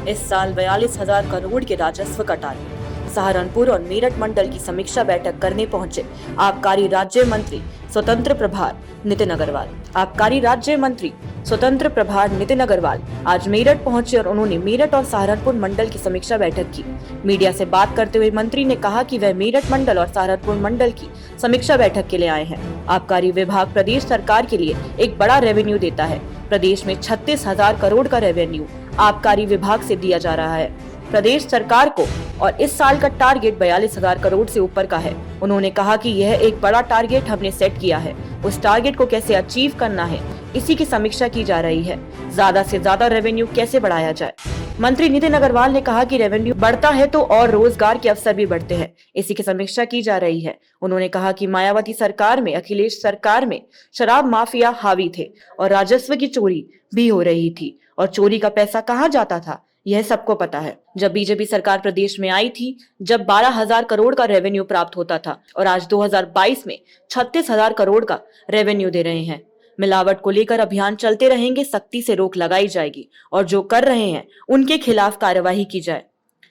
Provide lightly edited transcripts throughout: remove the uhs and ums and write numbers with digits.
इस साल 42,000 करोड़ के राजस्व का टारगेट। सहारनपुर और मेरठ मंडल की समीक्षा बैठक करने पहुंचे आबकारी राज्य मंत्री स्वतंत्र प्रभार नितिन अग्रवाल। आबकारी राज्य मंत्री स्वतंत्र प्रभार नितिन अग्रवाल आज मेरठ पहुंचे और उन्होंने मेरठ और सहारनपुर मंडल की समीक्षा बैठक की। मीडिया से बात करते हुए मंत्री ने कहा कि वह मेरठ मंडल और सहारनपुर मंडल की समीक्षा बैठक के लिए आए हैं। आबकारी विभाग प्रदेश सरकार के लिए एक बड़ा रेवेन्यू देता है। प्रदेश में 36,000 करोड़ का रेवेन्यू आबकारी विभाग से दिया जा रहा है प्रदेश सरकार को, और इस साल का टारगेट 42,000 करोड़ से ऊपर का है। उन्होंने कहा कि यह एक बड़ा टारगेट हमने सेट किया है, उस टारगेट को कैसे अचीव करना है इसी की समीक्षा की जा रही है। ज्यादा से ज्यादा रेवेन्यू कैसे बढ़ाया जाए। मंत्री नितिन अग्रवाल ने कहा कि रेवेन्यू बढ़ता है तो और रोजगार के अवसर भी बढ़ते हैं, इसी की समीक्षा की जा रही है। उन्होंने कहा कि मायावती सरकार में, अखिलेश सरकार में शराब माफिया हावी थे और राजस्व की चोरी भी हो रही थी, और चोरी का पैसा कहाँ जाता था यह सबको पता है। जब बीजेपी सरकार प्रदेश में आई थी, जब 12,000 करोड़ का रेवेन्यू प्राप्त होता था, और आज 2022 में 36,000 करोड़ का रेवेन्यू दे रहे हैं। मिलावट को लेकर अभियान चलते रहेंगे, सख्ती से रोक लगाई जाएगी और जो कर रहे हैं उनके खिलाफ कार्यवाही की जाए।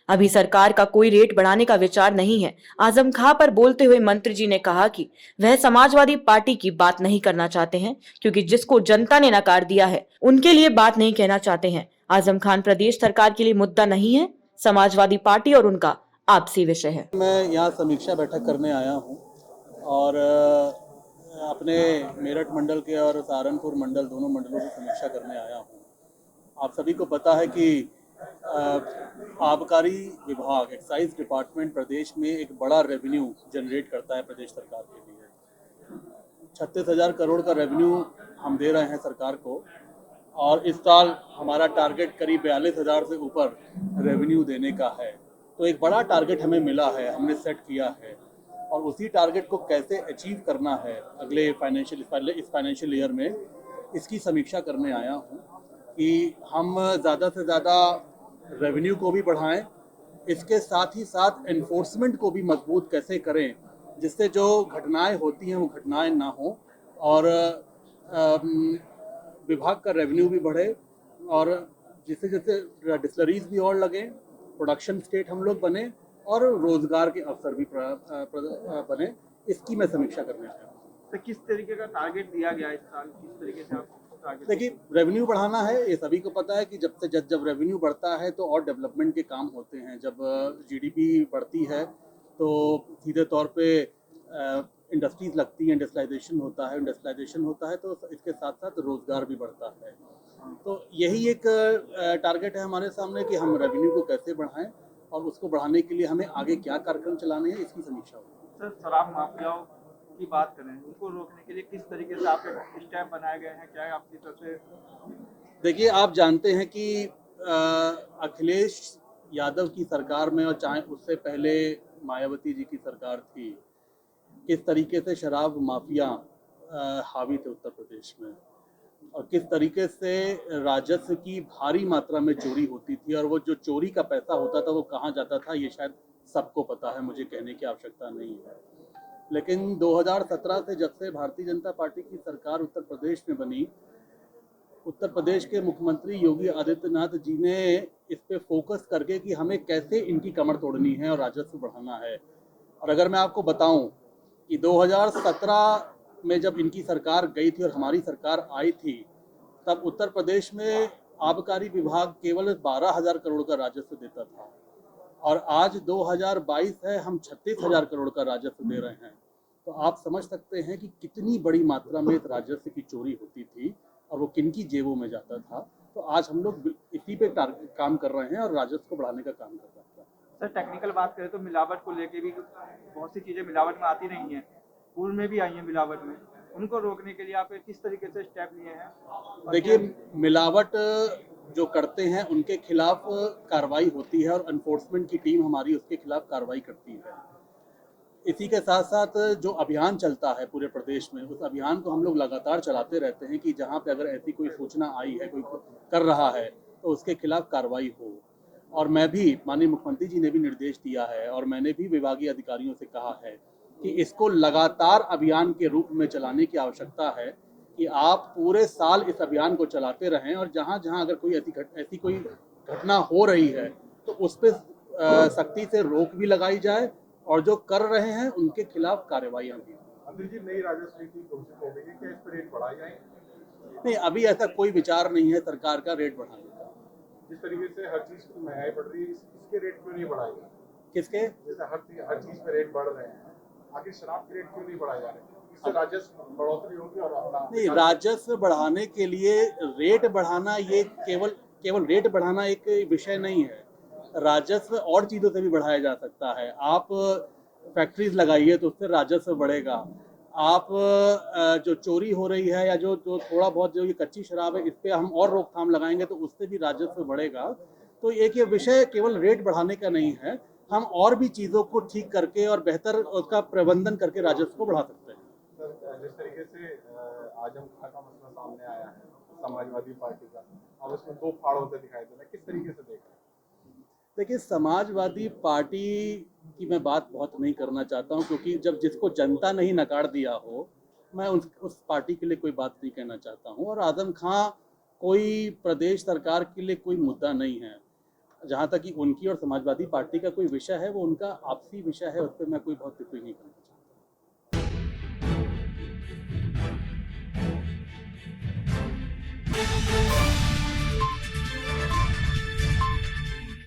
अभी सरकार का कोई रेट बढ़ाने का विचार नहीं है। आजम खां पर बोलते हुए मंत्री जी ने कहा कि वह समाजवादी पार्टी की बात नहीं करना चाहते हैं, क्योंकि जिसको जनता ने नकार दिया है उनके लिए बात नहीं कहना चाहते हैं। आजम खान प्रदेश सरकार के लिए मुद्दा नहीं है, समाजवादी पार्टी और उनका आपसी विषय है। मैं यहाँ समीक्षा बैठक करने आया हूँ और अपने मेरठ मंडल के और सहारनपुर मंडल दोनों मंडलों की समीक्षा करने आया हूँ। आप सभी को पता है कि आबकारी विभाग, एक्साइज डिपार्टमेंट प्रदेश में एक बड़ा रेवेन्यू जनरेट करता है प्रदेश सरकार के लिए। 36,000 करोड़ का रेवेन्यू हम दे रहे हैं सरकार को, और इस साल हमारा टारगेट करीब 42,000 से ऊपर रेवेन्यू देने का है। तो एक बड़ा टारगेट हमें मिला है, हमने सेट किया है, और उसी टारगेट को कैसे अचीव करना है अगले इस फाइनेंशियल ईयर में, इसकी समीक्षा करने आया हूँ कि हम ज़्यादा से ज़्यादा रेवेन्यू को भी बढ़ाएं, इसके साथ ही साथ एनफोर्समेंट को भी मजबूत कैसे करें, जिससे जो घटनाएं होती हैं वो घटनाएं ना हो, और विभाग का रेवेन्यू भी बढ़े, और जिससे जैसे डिस्लरीज भी और लगे, प्रोडक्शन स्टेट हम लोग बने, और रोजगार के अवसर भी बने। इसकी मैं समीक्षा करने आया हूँ। तो किस तरीके का टारगेट दिया गया इस साल, किस तरीके से आप टारगेट? देखिए, रेवेन्यू बढ़ाना है, ये सभी को पता है कि जब रेवेन्यू बढ़ता है तो और डेवलपमेंट के काम होते हैं। जब जीडीपी बढ़ती है तो सीधे तौर पे इंडस्ट्रीज लगती हैं, इंडस्ट्रियलाइजेशन होता है, तो इसके साथ साथ रोजगार भी बढ़ता है। तो यही एक टारगेट है हमारे सामने कि हम रेवेन्यू को कैसे बढ़ाएं, और उसको बढ़ाने के लिए हमें आगे क्या कार्यक्रम चलाने हैं, इसकी समीक्षा होगी। सर, शराब माफियाओं की बात करें, उनको रोकने के लिए किस तरीके से आपके स्टेप बनाए गए हैं, क्या है आपकी तरफ से? देखिए, आप जानते हैं कि अखिलेश यादव की सरकार में, और चाहे उससे पहले मायावती जी की सरकार थी, किस तरीके से शराब माफिया हावी थे उत्तर प्रदेश में, और किस तरीके से राजस्व की भारी मात्रा में चोरी होती थी, और वो जो चोरी का पैसा होता था वो कहाँ जाता था ये शायद सबको पता है, मुझे कहने की आवश्यकता नहीं है। लेकिन 2017 से जब से भारतीय जनता पार्टी की सरकार उत्तर प्रदेश में बनी, उत्तर प्रदेश के मुख्यमंत्री योगी आदित्यनाथ जी ने इस पे फोकस करके कि हमें कैसे इनकी कमर तोड़नी है और राजस्व बढ़ाना है। और अगर मैं आपको बताऊं कि 2017 में जब इनकी सरकार गई थी और हमारी सरकार आई थी, तब उत्तर प्रदेश में आबकारी विभाग केवल 12,000 करोड़ का राजस्व देता था, और आज 2022 है, हम 36,000 करोड़ का राजस्व दे रहे हैं। तो आप समझ सकते हैं कि कितनी बड़ी मात्रा में राजस्व की चोरी होती थी और वो किनकी जेबों में जाता था। तो आज हम लोग इसी पे काम कर रहे हैं और राजस्व को बढ़ाने का काम कर रहे हैं। सर, टेक्निकल बात करें तो मिलावट को लेके भी बहुत सी चीज़ें मिलावट में आती नहीं हैं, पूर्व में भी आई हैं मिलावट में, उनको रोकने के लिए आप किस तरीके से स्टेप लिए हैं? देखिए, मिलावट जो करते हैं उनके खिलाफ कार्रवाई होती है, और एनफोर्समेंट की टीम हमारी उसके खिलाफ कार्रवाई करती है। इसी के साथ साथ जो अभियान चलता है पूरे प्रदेश में, उस अभियान को हम लोग लगातार चलाते रहते हैं कि जहाँ पे अगर ऐसी कोई सूचना आई है, कोई कर रहा है, तो उसके खिलाफ कार्रवाई हो। और मैं भी, माननीय मुख्यमंत्री जी ने भी निर्देश दिया है, और मैंने भी विभागीय अधिकारियों से कहा है कि इसको लगातार अभियान के रूप में चलाने की आवश्यकता है, कि आप पूरे साल इस अभियान को चलाते रहें, और जहाँ जहाँ अगर कोई ऐसी कोई घटना हो रही है तो उस पर सख्ती से रोक भी लगाई जाए और जो कर रहे हैं उनके खिलाफ कार्रवाइयाँ भी। अनिल जी, नई राजस्व नीति घोषित हो गई है, क्या इस पर रेट बढ़ाए जाएंगे? नहीं, अभी ऐसा कोई विचार नहीं है सरकार का रेट बढ़ाने का। जिस तरीके से हर चीज की महंगाई बढ़ रही है, इसके रेट क्यों नहीं बढ़ाएगा? किसके? जैसे हर चीज पे रेट बढ़ रहे हैं, आखिर शराब के रेट क्यों नहीं बढ़ाए जा रहे? इससे राजस्व बढ़ोतरी होगी और अपना नहीं, राजस्व बढ़ाने के लिए रेट बढ़ाना ये केवल रेट बढ़ाना एक विषय नहीं है। राजस्व और चीज़ों से भी बढ़ाया जा सकता है। आप फैक्ट्रीज लगाइए तो उससे राजस्व बढ़ेगा। आप जो चोरी हो रही है या जो जो थोड़ा बहुत जो ये कच्ची शराब है इस पर हम और रोकथाम लगाएंगे तो उससे भी राजस्व बढ़ेगा। तो एक ये विषय केवल रेट बढ़ाने का नहीं है, हम और भी चीज़ों को ठीक करके और बेहतर उसका प्रबंधन करके राजस्व को बढ़ा सकते हैं। सर, जिस तरीके से आजम खां का मसला सामने आया है समाजवादी पार्टी का, अब उसमें दो फाड़ होते दिखाई दे रहे हैं, किस तरीके से देख रहे हैं? देखिए, समाजवादी पार्टी की मैं बात बहुत नहीं करना चाहता हूं क्योंकि जब जिसको जनता ने ही नकार दिया हो, मैं उस पार्टी के लिए कोई बात नहीं कहना चाहता हूं। और आजम खां कोई प्रदेश सरकार के लिए कोई मुद्दा नहीं है। जहां तक कि उनकी और समाजवादी पार्टी का कोई विषय है वो उनका आपसी विषय है, उस पर मैं कोई बहुत टिप्पणी नहीं करूँगा।